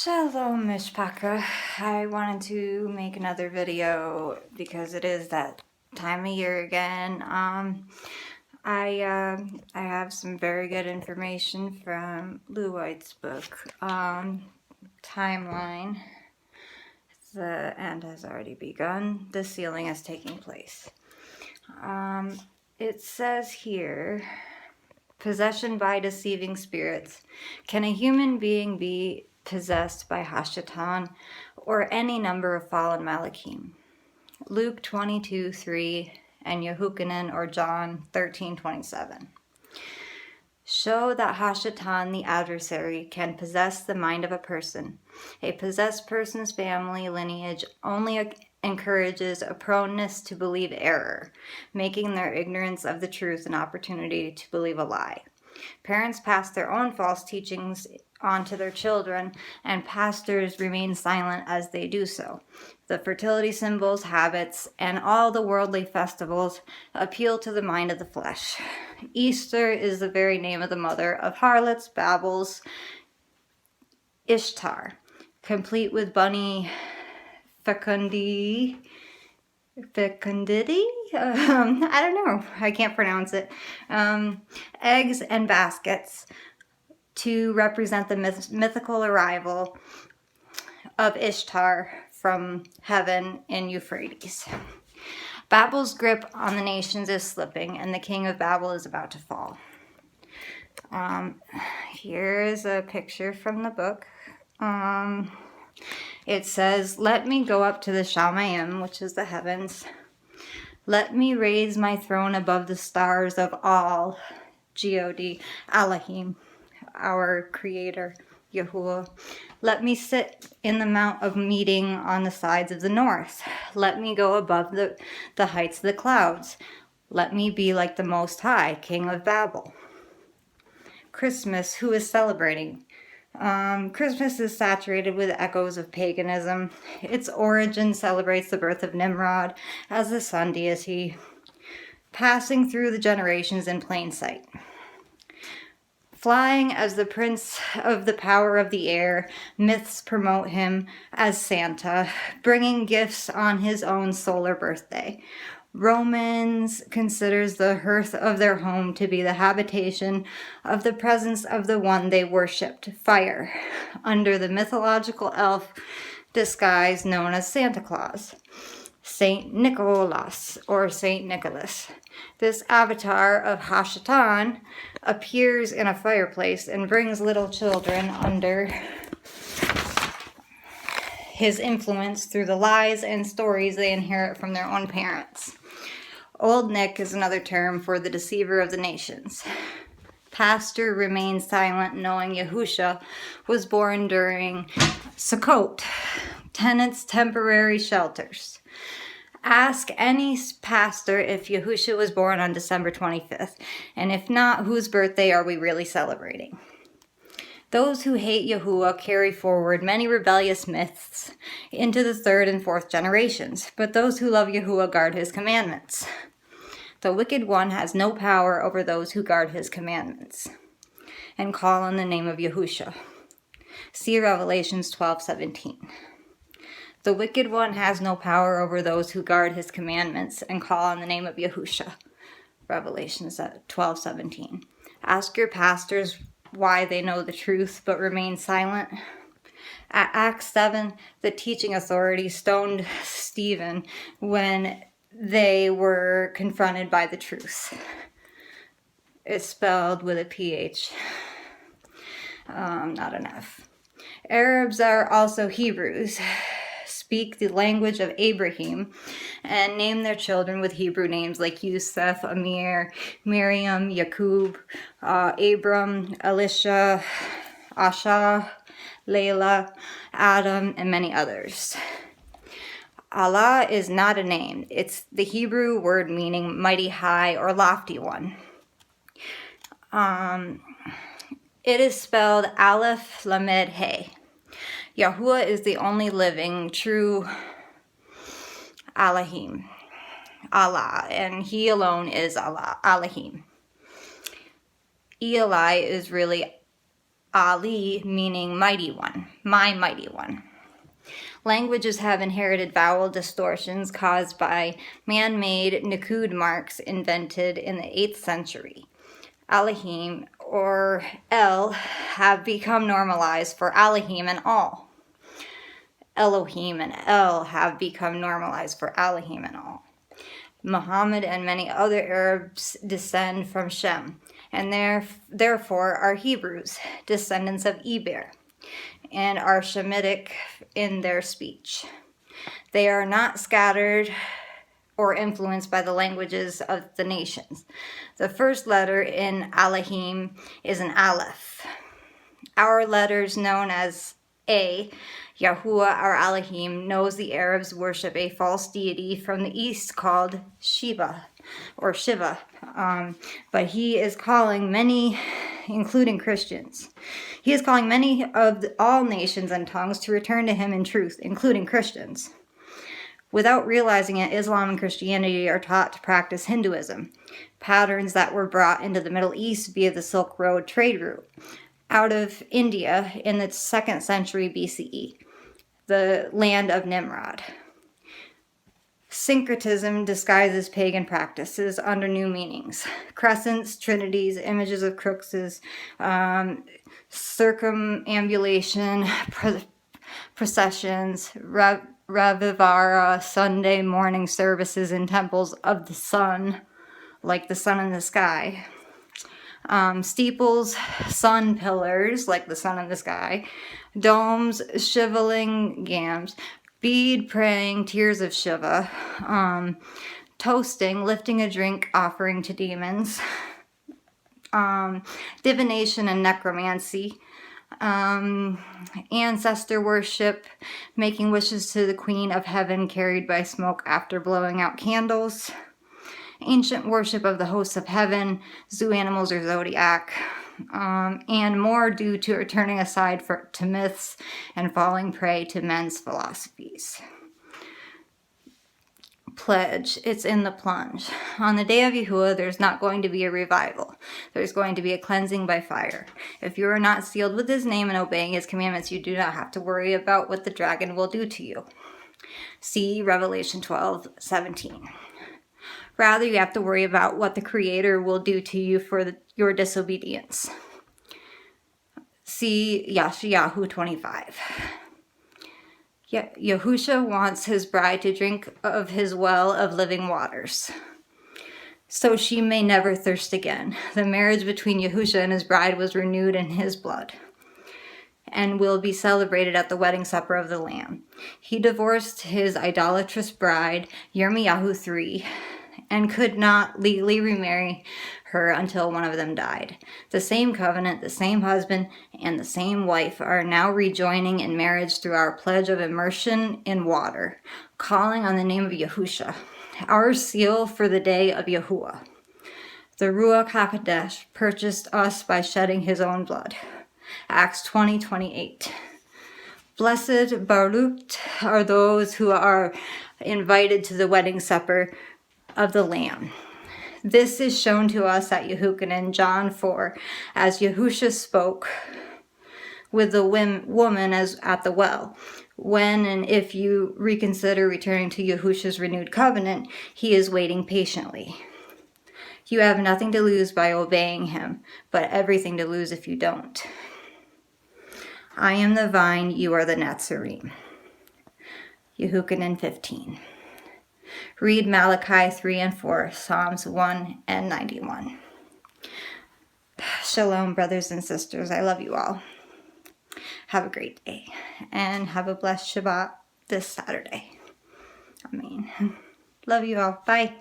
Shalom, Mishpaka. I wanted to make another video because it is that time of year again. I have some very good information from Lew White's book, Timeline. The end has already begun. The sealing is taking place. It says here, possession by deceiving spirits. Can a human being be possessed by Hashatan or any number of fallen Malachim? Luke 22:3 and Yehukanan or John 13:27 show that Hashatan, the adversary, can possess the mind of a person. A possessed person's family lineage only encourages a proneness to believe error, making their ignorance of the truth an opportunity to believe a lie. Parents pass their own false teachings on to their children, and pastors remain silent as they do so. The fertility symbols, habits, and all the worldly festivals appeal to the mind of the flesh. Easter is the very name of the mother of harlots, Babel's Ishtar, complete with bunny fecundity. I don't know. I can't pronounce it. Eggs and baskets to represent the mythical arrival of Ishtar from heaven in Euphrates. Babel's grip on the nations is slipping, and the king of Babel is about to fall. Here is a picture from the book. It says, "Let me go up to the Shamayim," which is the heavens. "Let me raise my throne above the stars of all, G-O-D, Alahim, our creator, Yahuah. Let me sit in the mount of meeting on the sides of the north. Let me go above the heights of the clouds. Let me be like the Most High, King of Babel." Christmas, who is celebrating? Christmas is saturated with echoes of paganism. Its origin celebrates the birth of Nimrod as the sun deity, passing through the generations in plain sight. Flying as the prince of the power of the air, myths promote him as Santa, bringing gifts on his own solar birthday. Romans considers the hearth of their home to be the habitation of the presence of the one they worshipped, fire, under the mythological elf disguise known as Santa Claus, Saint Nicholas or Saint Nicholas. This avatar of Hashatan appears in a fireplace and brings little children under his influence through the lies and stories they inherit from their own parents. Old Nick is another term for the deceiver of the nations. Pastor remains silent knowing Yahusha was born during Sukkot, tenants' temporary shelters. Ask any pastor if Yahusha was born on December 25th, and if not, whose birthday are we really celebrating? Those who hate Yahuah carry forward many rebellious myths into the third and fourth generations, but those who love Yahuah guard his commandments. The wicked one has no power over those who guard his commandments and call on the name of Yahusha. See Revelations 12:17. The wicked one has no power over those who guard his commandments and call on the name of Yahusha. Revelations 12:17. Ask your pastors why they know the truth but remain silent. At Acts 7, the teaching authority stoned Stephen when they were confronted by the truth. It's spelled with a PH. Not enough. Arabs are also Hebrews, speak the language of Abraham, and name their children with Hebrew names like Yusuf, Amir, Miriam, Yaqub, Abram, Elisha, Asha, Layla, Adam, and many others. Allah is not a name. It's the Hebrew word meaning mighty high or lofty one. It is spelled Aleph Lamed Hey. Yahuah is the only living, true Alahim, Allah, and he alone is Allah, Alahim. Eli is really Ali, meaning mighty one, my mighty one. Languages have inherited vowel distortions caused by man-made Nakud marks invented in the 8th century. Alahim, or El, have become normalized for Alahim and all. Elohim and El have become normalized for Alahim and all. Muhammad and many other Arabs descend from Shem, and therefore are Hebrews, descendants of Eber, and are Shemitic in their speech. They are not scattered or influenced by the languages of the nations. The first letter in Alahim is an Aleph. Our letters, known as A, Yahuah, our Alahim, knows the Arabs worship a false deity from the east called Shiva, but he is calling many, including Christians. He is calling many of all nations and tongues to return to him in truth, including Christians. Without realizing it, Islam and Christianity are taught to practice Hinduism, patterns that were brought into the Middle East via the Silk Road trade route out of India in the 2nd century BCE, the land of Nimrod. Syncretism disguises pagan practices under new meanings. Crescents, trinities, images of crooks, circumambulation, processions, Ravivara, Sunday morning services in temples of the sun, like the sun in the sky. Steeples, sun pillars, like the sun in the sky. Domes, Shivalingams, bead praying, tears of Shiva. Toasting, lifting a drink, offering to demons. Divination and necromancy. Ancestor worship, making wishes to the Queen of Heaven carried by smoke after blowing out candles. Ancient worship of the hosts of heaven, zoo animals or zodiac, and more due to turning aside to myths and falling prey to men's philosophies. Pledge, it's in the plunge. On the day of Yahuah, there's not going to be a revival. There's going to be a cleansing by fire. If you are not sealed with his name and obeying his commandments, you do not have to worry about what the dragon will do to you. See Revelation 12:17. Rather, you have to worry about what the Creator will do to you for your disobedience. See Yeshayahu 25. Yahusha wants his bride to drink of his well of living waters, so she may never thirst again. The marriage between Yahusha and his bride was renewed in his blood, and will be celebrated at the wedding supper of the Lamb. He divorced his idolatrous bride, Yirmiyahu 3, and could not legally remarry her until one of them died. The same covenant, the same husband, and the same wife are now rejoining in marriage through our pledge of immersion in water, calling on the name of Yahusha, our seal for the day of Yahuah. The Ruach HaKodesh purchased us by shedding his own blood. Acts 20:28. Blessed Baruch are those who are invited to the wedding supper of the Lamb. This is shown to us at Yahuah in John 4, as Yahusha spoke with the woman as at the well. When and if you reconsider returning to Yahusha's renewed covenant, he is waiting patiently. You have nothing to lose by obeying him, but everything to lose if you don't. I am the vine, you are the Netzarim. Yahuah 15. Read Malachi 3 and 4, Psalms 1 and 91. Shalom, brothers and sisters. I love you all. Have a great day, and have a blessed Shabbat this Saturday. Amen. Love you all. Bye.